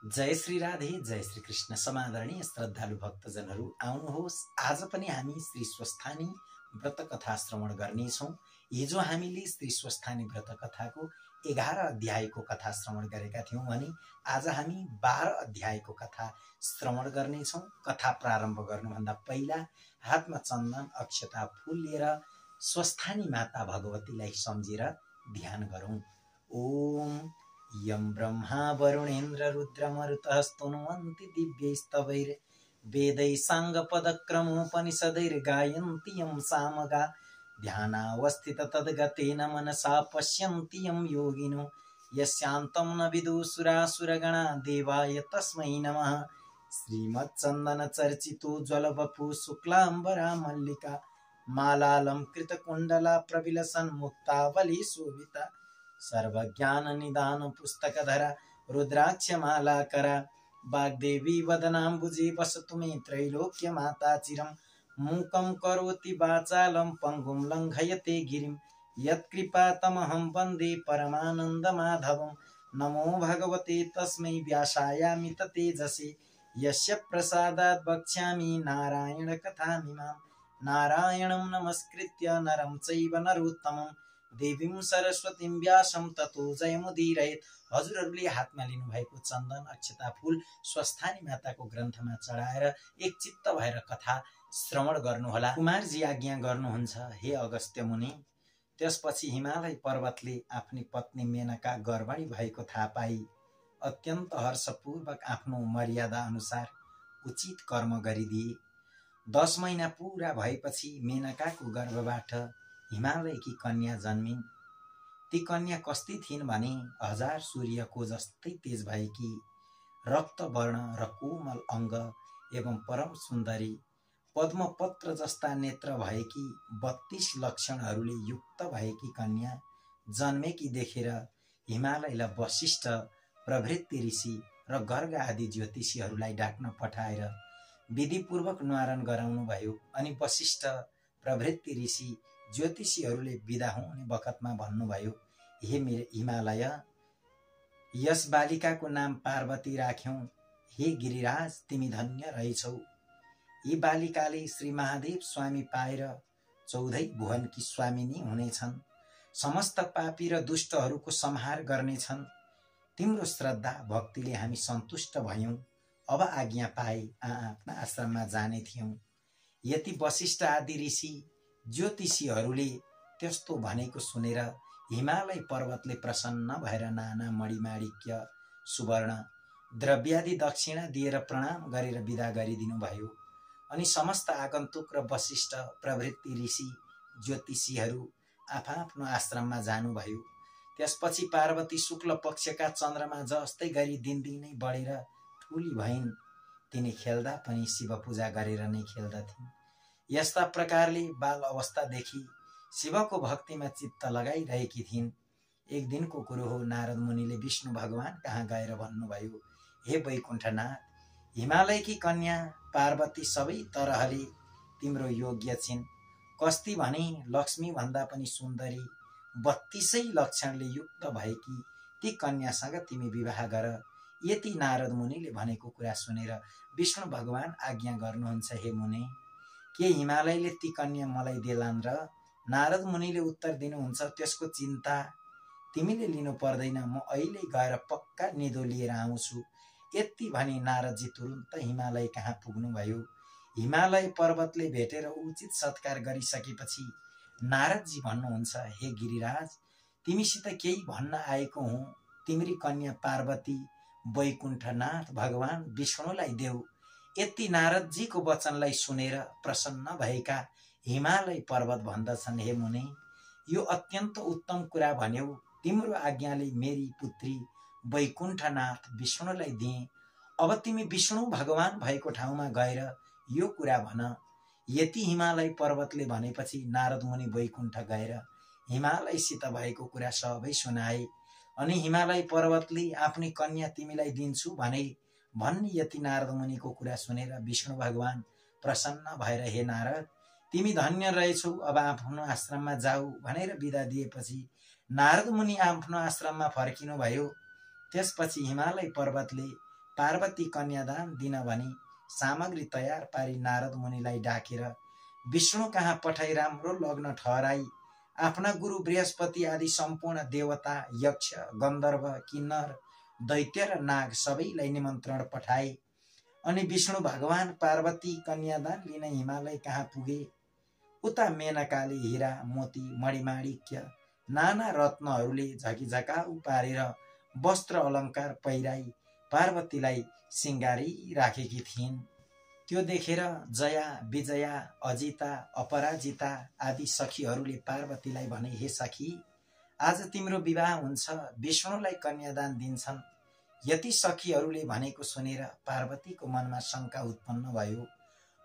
जय श्री राधे, जय श्री कृष्ण। समादरणीय श्रद्धालु भक्तजनहरू, आउनुहोस् आज पनि हामी श्री स्वस्थानी व्रत कथा श्रवण गर्नेछौँ। हिजो हामीले श्री स्वस्थानी व्रत कथाको 11 अध्यायको कथा श्रवण गरेका थियौँ भने आज हामी 12 अध्यायको कथा श्रवण गर्नेछौँ। कथा प्रारम्भ गर्नुभन्दा पहिला हातमा चन्दन अक्षता फूल लिएर स्वस्थानी माता भगवतीलाई सम्झेर ध्यान गरौँ। ओम यं ब्रह्मा वरुणेन्द्र रुद्रमरुतः स्तुन्वन्ति दिव्यैस्तवैर् वेदैः साङ्गपदक्रमोपनिषदैर्गायन्ति यं सामगा ध्यानावस्थित तद्गतेन मनसा पश्यन्ति यं योगिनो यस्यान्तं न विदुसुरासुरगणा देवाय तस्मै नमः। श्रीमच्चन्दनचर्चितो ज्वलवपु शुक्लाम्बरा मल्लिका मालालंकृतकुण्डला प्रविलसन्मुक्तावली शोभिता सर्वज्ञान निदान पुस्तकधरा रुद्राक्षमालाकरा वाग्देवी वदनाम्बुजे वसतु मे त्रैलोक्य माता चिरं मूकं करोति वाचालं पंगुं लंघयते गिरिं यत्कृपा तमहं वन्दे परमानन्दमाधवं। नमो भगवते तस्मै व्यासायामित तेजसे यस्य प्रसादात् वक्ष्यामि नारायण कथामिमां। नारायणं नमस्कृत्य नरं चैव नरोत्तमं देवीं सरस्वतीं व्यासं ततो जयमुदीरयेत्। हजुरहरूले हातमा लिनुभएको चन्दन अक्षता फूल स्वस्थानी माताको ग्रन्थमा चढाएर एकचित्त भएर कथा श्रवण गर्नुहोला। कुमारजी आज्ञा गर्नुहुन्छ, हे अगस्त्य मुनि। त्यसपछि हिमालय पर्वतले आफ्नी पत्नी मेनका गर्भणी भएको थाहा पाई अत्यन्त हर्षपूर्वक आफ्नो मर्यादा अनुसार उचित कर्म गरिदिए। 10 महिना पूरा भएपछि मेनकाको गर्भबाट हिमालयकी कन्या जन्मिन्। ती कन्या कस्ती थिइन् भने 1000 सूर्यको जस्तै तेज भएकी, रक्तवर्ण र कोमल अङ्ग एवं परम सुन्दरी, पद्मपत्र जस्ता नेत्र भएकी, 32 लक्षणहरूले युक्त भएकी कन्या जन्मेकी देखेर हिमालयलाई वशिष्ठ प्रभृति ऋषि र गर्ग आदि ज्योतिषीहरूलाई डाक्न पठाएर विधिपूर्वक न्वारण गराउनु भयो। अनि वशिष्ठ प्रभृति ऋषि ज्योतिषीहरूले बिदा हुने बखतमा भन्नुभयो, हे मेरो हिमालय, यस बालिकाको नाम पार्वती राख्यौं। हे गिरिराज, तिमी धन्य रहेछौ। यी बालिकाले श्री महादेव स्वामी पाएर 14 भुवनकी स्वामिनी हुनेछन्। समस्त पापी र दुष्टहरूको संहार गर्नेछन्। तिम्रो श्रद्धा भक्तिले हामी सन्तुष्ट भयौं। अब आज्ञा पाए आफ्ना आश्रममा जाने थियौं। यति वशिष्ठ आदि ऋषि ज्योतिषीहरूले त्यस्तो भनेको सुनेर हिमालय पर्वतले प्रसन्न भएर नाना मणिमाणिक्य सुवर्ण द्रव्यादि दक्षिणा दिएर प्रणाम गरेर विदा गरिदिनु भयो। अनि समस्त आगन्तुक र वशिष्ठ प्रभृति ऋषि ज्योतिषीहरू आफआफ्नो आश्रममा जानुभयो। त्यसपछि पार्वती शुक्ल पक्षका चन्द्रमा जस्तै गरी दिनदिनै बढेर ठुली भइन्। तिनी खेल्दा पनि शिव पूजा गरेर नै खेल्दथिन्। यस्ता प्रकारले बाल अवस्थादेखि शिवको भक्तिमा चित्त लगाइरहेकी थिइन्। एक दिनको कुरो हो, नारद मुनिले विष्णु भगवान कहाँ गएर भन्नुभयो, हे वैकुण्ठनाथ, हिमालयकी कन्या पार्वती सबै तरहले तिम्रो योग्य छिन्। कस्ती भने लक्ष्मी भन्दा पनि सुन्दरी, 32 लक्षणले युक्त भएकी ती कन्यासँग तिमी विवाह गर। यति नारद मुनिले भनेको कुरा सुनेर विष्णु भगवान आज्ञा गर्नुहुन्छ, हे मुनि, के हिमालयले ती कन्या मलाई देलान् र? नारद मुनिले उत्तर दिनुहुन्छ, त्यसको चिन्ता तिमीले लिनु पर्दैन, म अहिले गएर पक्का निधो लिएर आउँछु। यति भनी नारदजी तुरुन्त हिमालय कहाँ पुग्नुभयो। हिमालय पर्वतले भेटेर उचित सत्कार गरिसकेपछि नारदजी भन्नुहुन्छ, हे गिरिराज, तिमीसित केही भन्न आएको हुँ। तिम्री कन्या पार्वती वैकुण्ठनाथ भगवान विष्णुलाई देऊ। यति नारदजीको वचनलाई सुनेर प्रसन्न भएका हिमालय पर्वत भन्दछन्, हे मुनि, यो अत्यन्त उत्तम कुरा भन्यौ। तिम्रो आज्ञाले मेरी पुत्री वैकुण्ठनाथ विष्णुलाई दिए। अब तिमी विष्णु भगवान भएको ठाउँमा गएर यो कुरा भन। यति हिमालय पर्वतले भनेपछि नारद मुनि वैकुण्ठ गएर हिमालयसित भएको कुरा सबै सुनाए। अनि हिमालय पर्वतले आफ्नी कन्या तिमीलाई दिन्छु भने भन्ने यति नारद मुनिको कुरा सुनेर विष्णु भगवान प्रसन्न भएर, हे नारद, तिमी धन्य रहेछौ, अब आफ्नो आश्रममा जाऊ भनेर बिदा दिएपछि नारद मुनि आफ्नो आश्रममा फर्किनु भयो। त्यसपछि हिमालय पर्वतले पार्वती कन्यादान दिन भनी सामग्री तयार पारी नारद मुनिलाई डाकेर विष्णु कहाँ पठाई राम्रो लग्न ठहराई आफ्ना गुरु बृहस्पति आदि सम्पूर्ण देवता यक्ष गन्धर्व किन्नर दैत्य र नाग सबैलाई निमन्त्रण पठाए। अनि विष्णु भगवान पार्वती कन्यादान लिन हिमालय कहाँ पुगे। उता मेनकाले हीरा मोती मणिमाणिक्य नाना रत्नहरूले झकिझकाउ पारेर वस्त्र अलङ्कार पहिराई पार्वतीलाई सिंगारी राखेकी थिइन्। त्यो देखेर जया विजया अजिता अपराजिता आदि सखीहरूले पार्वतीलाई भने, हे सखी, आज तिम्रो विवाह हुन्छ, विष्णुलाई कन्यादान दिन्छन्। यति सखीहरूले भनेको सुनेर पार्वतीको मनमा शङ्का उत्पन्न भयो।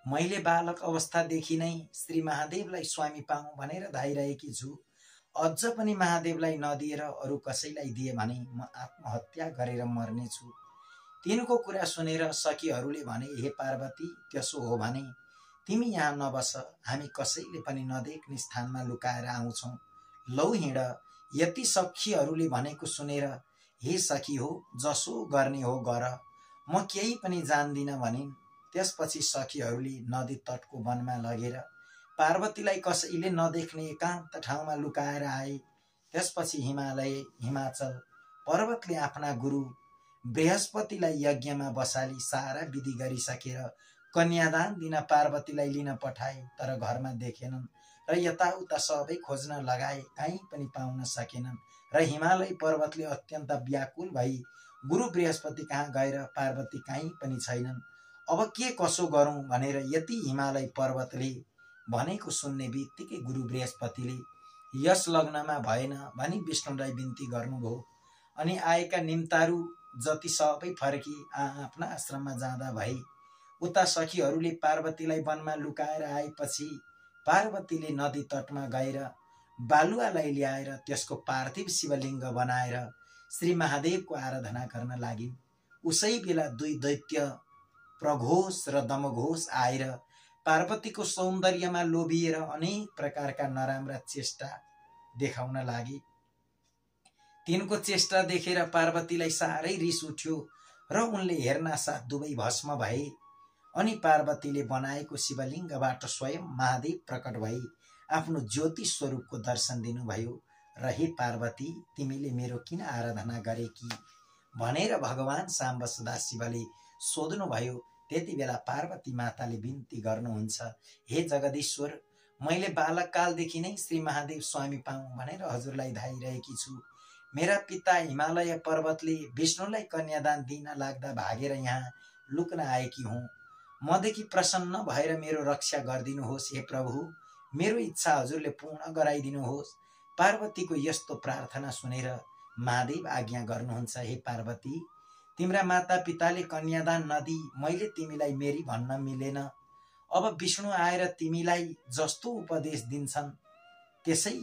मैले बालक अवस्थादेखि नै श्री महादेवलाई स्वामी पाऊँ भनेर धाइरहेकी छु। अझ पनि महादेवलाई नदिएर अरू कसैलाई दिए भने म आत्महत्या गरेर मर्नेछु। तिनको कुरा सुनेर सखीहरूले भने, हे पार्वती, त्यसो हो भने तिमी यहाँ नबस, हामी कसैले पनि नदेख्ने स्थानमा लुकाएर आउँछौँ। लौ हिँड। यति सखीहरूले भनेको सुनेर, हे सखी हो, जसो गर्ने हो गर, म केही पनि जान्दिनँ भनिन्। त्यसपछि सखीहरूले नदी तटको वनमा लगेर पार्वतीलाई कसैले नदेख्ने एकान्त ठाउँमा लुकाएर आए। त्यसपछि हिमाचल पर्वतले आफ्ना गुरु बृहस्पतिलाई यज्ञमा बसाली सारा विधि गरिसकेर कन्यादान दिन पार्वतीलाई लिन पठाए। तर घरमा देखेनन् र यताउता सबै खोज्न लगाए, कहीँ पनि पाउन सकेनन्। र हिमालय पर्वतले अत्यन्त व्याकुल भई गुरु बृहस्पति कहाँ गएर पार्वती कहीँ पनि छैनन्। अब के कसो गरौँ भनेर यति हिमालय पर्वतले भनेको सुन्ने बित्तिकै गुरु बृहस्पतिले यस लग्नमा भएन भनी विष्णुलाई बिन्ती गर्नुभयो। अनि आएका निम्तारू जति सबै फर्की आफ्ना आश्रममा जाँदा भए। उता सखीहरूले पार्वतीलाई वनमा लुकाएर आएपछि पार्वतीले नदी तटमा गएर बालुवालाई ल्याएर त्यसको पार्थिव शिवलिङ्ग बनाएर श्री महादेवको आराधना गर्न लागिन्। उसै बेला दुई दैत्य प्रघोष र दमघोष आएर पार्वतीको सौन्दर्यमा लोभिएर अनेक प्रकारका नराम्रा चेष्टा देखाउन लागे। तिनको चेष्टा देखेर पार्वतीलाई साह्रै रिस उठ्यो र उनले हेर्नासाथ दुवै भस्म भए। अनि पार्वतीले बनाएको शिवलिङ्गबाट स्वयं महादेव प्रकट भई आफ्नो ज्योति स्वरूपको दर्शन दिनुभयो र हे पार्वती, तिमीले मेरो किन आराधना गरेकी भनेर भगवान साम्ब सदाशिवले सोध्नुभयो। त्यति बेला पार्वती माताले बिन्ती गर्नुहुन्छ, हे जगदीश्वर, मैले बालककालदेखि नै श्री महादेव स्वामी पाऊँ भनेर हजुरलाई धाइरहेकी छु। मेरा पिता हिमालय पर्वतले विष्णुलाई कन्यादान दिन लाग्दा भागेर यहाँ लुक्न आएकी हुँ। मदेखि प्रसन्न भएर मेरो रक्षा गरिदिनुहोस्। हे प्रभु, मेरो इच्छा हजुरले पूर्ण गराइदिनुहोस्। पार्वतीको यस्तो प्रार्थना सुनेर महादेव आज्ञा गर्नुहुन्छ, हे पार्वती, तिम्रा माता पिताले कन्यादान नदी मैले तिमीलाई मेरी भन्न मिलेन। अब विष्णु आएर तिमीलाई जस्तो उपदेश दिन्छन् त्यसै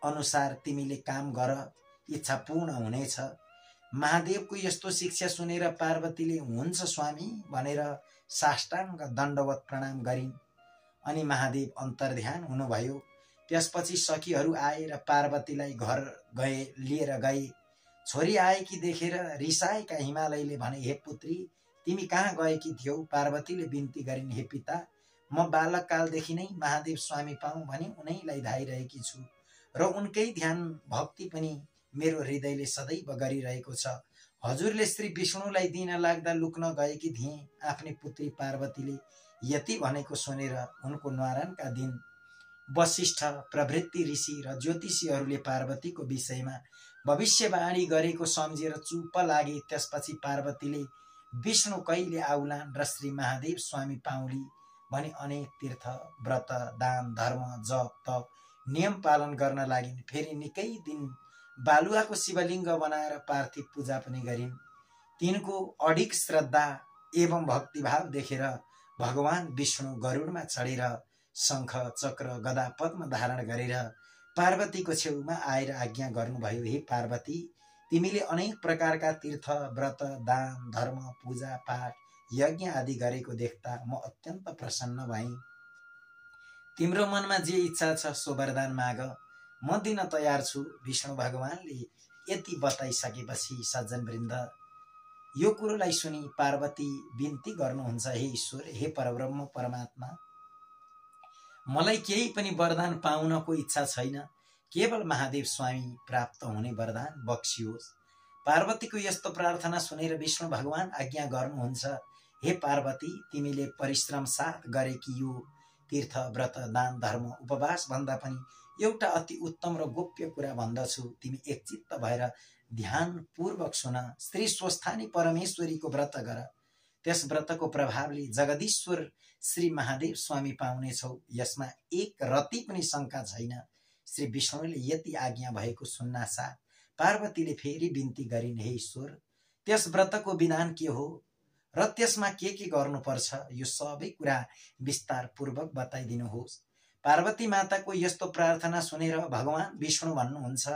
अनुसार तिमीले काम गर, इच्छा पूर्ण हुनेछ। महादेवको यस्तो शिक्षा सुनेर पार्वतीले हुन्छ स्वामी भनेर साष्टाङ्ग दण्डवत प्रणाम गरिन्। अनि महादेव अन्तर्ध्यान हुनुभयो। त्यसपछि सखीहरू आएर पार्वतीलाई घर लिएर गए। छोरी आएकी देखेर रिसाएका हिमालयले भने, हे पुत्री, तिमी कहाँ गएकी थियौ? पार्वतीले बिन्ती गरिन्, हे पिता, म बालककालदेखि नै महादेव स्वामी पाऊँ भनी उनैलाई धाइरहेकी छु र उनकै ध्यान भक्ति पनि मेरो हृदयले सदैव गरिरहेको छ। हजुरले श्री विष्णुलाई दिन लाग्दा लुक्न गएकी थिए। आफ्नी पुत्री पार्वतीले यति भनेको सुनेर उनको न्वारानका दिन वशिष्ठ प्रभृति ऋषि र ज्योतिषीहरूले पार्वतीको विषयमा भविष्यवाणी गरेको सम्झेर चुप्प लागे। त्यसपछि पार्वतीले विष्णु कहिले आउलान् र श्री महादेव स्वामी पाउली भनी अनेक तीर्थ व्रत दान धर्म जप तप नियम पालन गर्न लागिन्। फेरि निकै दिन बालुवाको शिवलिङ्ग बनाएर पार्थिव पूजा पनि गरिन्। तिनको अडिग श्रद्धा एवं भक्तिभाव देखेर भगवान विष्णु गरुडमा चढेर शङ्ख चक्र गदा पद्म धारण गरेर पार्वतीको छेउमा आएर आज्ञा गर्नुभयो, हे पार्वती, तिमीले अनेक प्रकारका तीर्थ व्रत दान धर्म पूजा पाठ यज्ञ आदि गरेको देख्दा म अत्यन्त प्रसन्न भएँ। तिम्रो मनमा जे इच्छा छ सो वरदान माग, म दिन तयार छु। विष्णु भगवानले यति बताइसकेपछि सज्जनवृन्द यो कुरोलाई सुनि पार्वती बिन्ती गर्नुहुन्छ, हे ईश्वर, हे परब्रह्म परमात्मा, मलाई केही पनि वरदान पाउनको इच्छा छैन, केवल महादेव स्वामी प्राप्त हुने वरदान बक्सियोस्। पार्वतीको यस्तो प्रार्थना सुनेर विष्णु भगवान आज्ञा गर्नुहुन्छ, हे पार्वती, तिमीले परिश्रम साथ गरेकी यो तीर्थ व्रत दान धर्म उपवास भन्दा पनि एउटा अति उत्तम र गोप्य कुरा भन्दछु, तिमी एकचित्त भएर ध्यान पूर्वक सुन। श्री स्वस्थानी परमेश्वरीको व्रत गर, त्यस व्रतको प्रभावले जगदीश्वर श्री महादेव स्वामी पाउनेछौ, यसमा एक रति पनि शंका छैन। श्री विष्णुले यति आज्ञा भएको सुन्नासाथ पार्वतीले फेरि बिन्ती गरिन्, हे ईश्वर, त्यस व्रतको विधान के हो र त्यसमा के गर्नुपर्छ, यो सबै कुरा विस्तार पूर्वक बताइदिनुहोस्। पार्वती माताको यस्तो प्रार्थना सुनेर भगवान विष्णु भन्नुहुन्छ,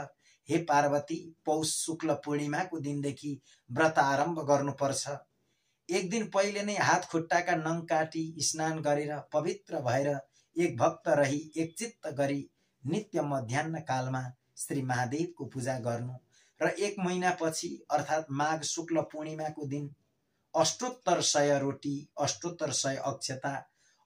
हे पार्वती, पौष शुक्ल पूर्णिमाको दिनदेखि व्रत आरम्भ गर्नुपर्छ। एक दिन पहिले नै हात खुट्टाका नङ काटी स्नान गरेर पवित्र भएर एक भक्त रही एकचित्त गरी नित्य मध्याह्न कालमा श्री महादेवको पूजा गर्नु र एक महिनापछि अर्थात् माघ शुक्ल पूर्णिमाको दिन अष्टोत्तर 100 रोटी, अष्टोत्तर 100 अक्षता,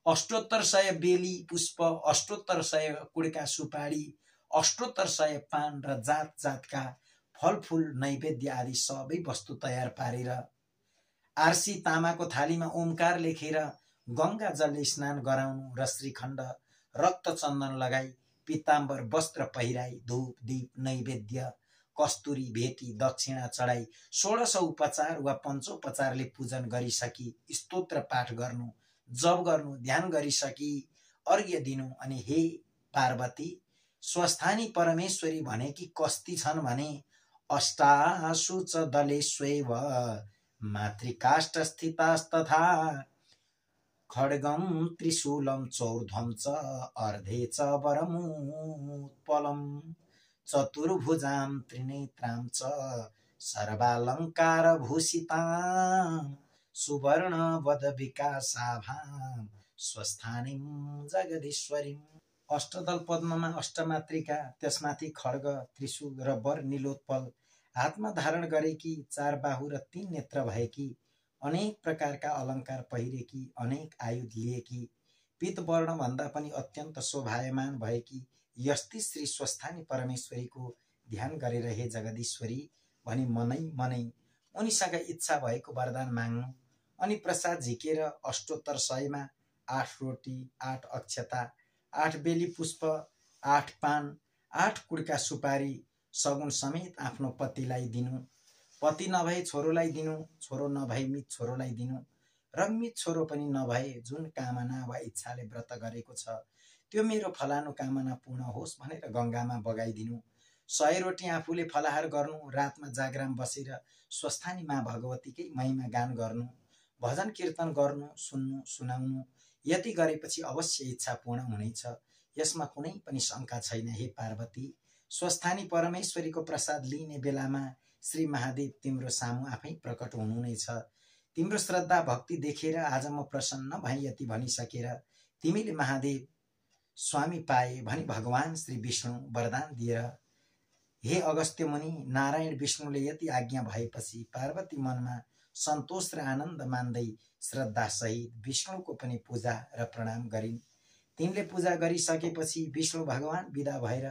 अष्टोत्तर 100 बेली पुष्प, अष्टोत्तर 100 कुडका सुपारी, अष्टोत्तर 100 पान र जात जातका फलफूल नैवेद्य आदि सबै वस्तु तयार पारेर आरसी तामाको थालीमा ओमकार लेखेर गंगा जलले स्नान गराउनु र श्रीखण्ड रक्त चन्दन लगाई पीताम्बर वस्त्र पहिराई धूप दीप नैवेद्य कस्तुरी भेटी दक्षिणा चढाई 1600 उपचार वा पञ्चोपचारले पूजन गरिसकी स्तोत्र पाठ गर्नु, जप गर्नु, ध्यान गरिसकी अर्घ्य दिनु अनि हे पार्वती, स्वस्थानी परमेश्वरी भनेकी कस्ती छन् भने अष्टासु च दलेष्वेव मातृकाष्ठ स्थितास्तथा खड्गम त्रिशूलं चौर्ध्वं च अर्धे च वरमुत्पलम् चतुर्भुजां त्रिनेत्रां च सर्वालंकार भूषितां सुवर्ण वद विकासाभां स्वस्थानीं जगदीश्वरीम्। अष्टदल पद्ममा अष्टमातृका, त्यसमाथि खड्ग त्रिशूल र वर नीलोत्पल हातमा धारण गरेकी, 4 बाहु र 3 नेत्र भएकी, अनेक प्रकारका अलंकार पहिरेकी, अनेक आयुध लिएकी, पीतवर्ण भन्दा पनि अत्यन्त शोभायमान भएकी यस्ती श्री स्वस्थानी परमेश्वरीको ध्यान गरेर हे जगदीश्वरी भनी मनै उनीसँग इच्छा भएको वरदान माग्नु अनि प्रसाद झिकेर अष्टोत्तर 100 मा 8 रोटी, 8 अक्षता, 8 बेली पुष्प, 8 पान, 8 कुडका सुपारी सगुन समेत आफ्नो पतिलाई दिनु, पति नभए छोरोलाई दिनु, छोरो नभए मित छोरोलाई दिनु र मित छोरो पनि नभए जुन कामना वा इच्छाले व्रत गरेको छ त्यो मेरो फलानु कामना पूर्ण होस् भनेर गंगामा बगाइदिनु। 100 रोटी आफूले फलाहार गर्नु, रातमा जागराम बसेर स्वस्थानी माँ भगवतीकै महिमा गान गर्नु, भजन कीर्तन गर्नु, सुन्नु, सुनाउनु, यति गरेपछि अवश्य इच्छा पूर्ण हुनेछ, यसमा कुनै पनि शंका छैन। हे पार्वती, स्वस्थानी परमेश्वरीको प्रसाद लिने बेलामा श्री महादेव तिम्रो सामु आफै प्रकट हुनु नै छ। तिम्रो श्रद्धा भक्ति देखेर आज म प्रसन्न भए यति भनिसकेर तिमीले महादेव स्वामी पाए भनी भगवान श्री विष्णु वरदान दिएर हे अगस्त्य मुनि, नारायण विष्णुले यति आज्ञा भएपछि पार्वती मनमा सन्तोष र आनन्द मान्दै श्रद्धा सहित विष्णुको पनि पूजा र प्रणाम गरिन्। तिनले पूजा गरिसकेपछि विष्णु भगवान विदा भएर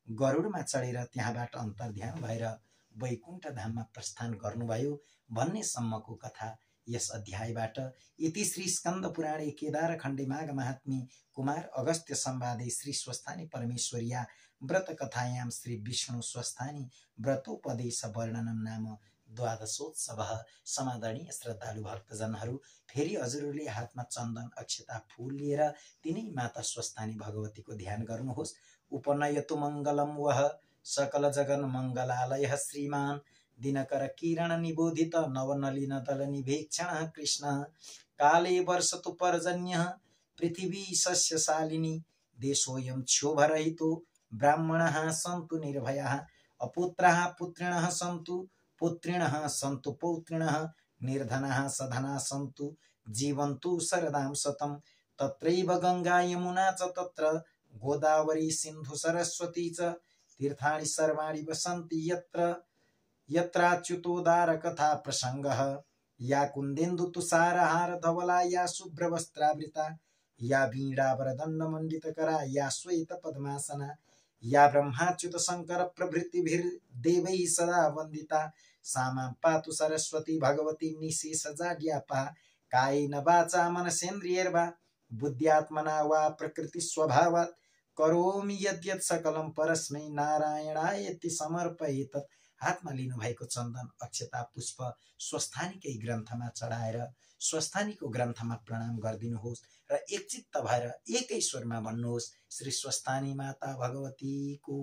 गरुडमा चढेर त्यहाँबाट अन्तर्ध्यान भएर वैकुण्ठ धाममा प्रस्थान गर्नुभयो भन्ने सम्मको कथा यस अध्यायबाट। इति श्री स्कन्द पुराणे केदार खण्डे माघ महात्म्ये कुमार अगस्त्य संवादे श्री स्वस्थानी परमेश्वर्या व्रत कथायां श्री विष्णु स्वस्थानी व्रतोपदेश वर्णनम नाम द्वादशोत्सव। समादरणीय श्रद्धालु भक्तजनहरू, फेरि हजुरहरूले हातमा चन्दन अक्षता फूल लिएर तिनै माता स्वस्थानी भगवतीको ध्यान गर्नुहोस्। उपनयतु मङ्गलम वह सकल जगन मङ्गलालय श्रीमान दिनकर किरण निबोधित नवनलिन दल निभेक्षण कृष्ण काले वर्षतु पर्जन्य पृथिवी सस्यशालिनी देशोऽयं क्षोभरहितो ब्राह्मणः सन्तु निर्भयाः अपुत्राः पुत्रिणः सन्तु पुत्रिणः सन्तु पौत्रिणः निर्धनाः सधनाः सन्तु जीवन्तु शरदां शतं तत्रैव गंगा यमुना च तत्र गोदावरी सिन्धु सरस्वती च तीर्थानि सर्वाणि वसन्ति यत्र यत्राच्युतोदार कथा प्रसंगः या कुन्देन्दु तुषारहार धवला या शुभ्रवस्त्रावृता या वीणावरदण्ड मण्डितकरा या श्वेत पद्मासना या ब्रह्माच्युत शङ्कर प्रभृतिभिर्देवैः सदा वन्दिता सा मां पातु सरस्वती भगवती निःशेषजाड्यापा कायेन वाचा मनसेन्द्रियैर्वा बुद्ध्यात्मना वा प्रकृतिस्वभावात् करोमि यद्यत् सकलं परस्मै नारायणायेति समर्पयेत्। हातमा लिनुभएको चन्दन अक्षता पुष्प स्वस्थानीकै ग्रन्थमा चढाएर स्वस्थानीको ग्रन्थमा प्रणाम गरिदिनुहोस् र एकचित्त भएर एकै स्वरमा भन्नुहोस् श्री स्वस्थानी माता भगवतीको।